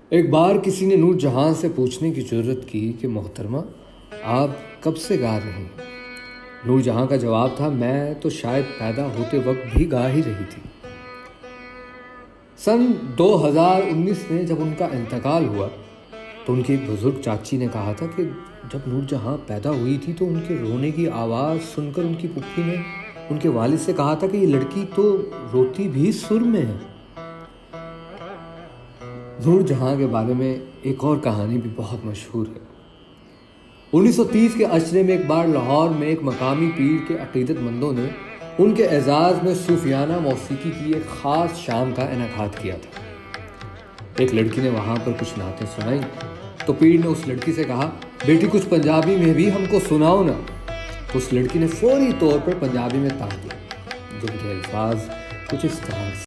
ایک بار کسی نے نور جہاں سے پوچھنے کی جرت کی کہ محترمہ آپ کب سے گا رہی ہیں؟ نور جہاں کا جواب تھا، میں تو شاید پیدا ہوتے وقت بھی گا ہی رہی تھی۔ سن 2019 میں جب ان کا انتقال ہوا تو ان کی ایک بزرگ چاچی نے کہا تھا کہ جب نور جہاں پیدا ہوئی تھی تو ان کے رونے کی آواز سن کر ان کی پھپھی نے ان کے والد سے کہا تھا کہ یہ لڑکی تو روتی بھی سر میں ہے۔ نور جہاں کے بارے میں ایک اور کہانی بھی بہت مشہور ہے۔ 1930 کے عشرے میں ایک بار لاہور میں ایک مقامی پیر کے عقیدت مندوں نے ان کے اعزاز میں صوفیانہ موسیقی کی ایک خاص شام کا انعقاد کیا تھا۔ ایک لڑکی نے وہاں پر کچھ نعتیں سنائیں تو پیر نے اس لڑکی سے کہا، بیٹی کچھ پنجابی میں بھی ہم کو سناؤ نا۔ تو اس لڑکی نے فوری طور پر پنجابی میں تان دیا، جن کے الفاظ کچھ اس طرح سے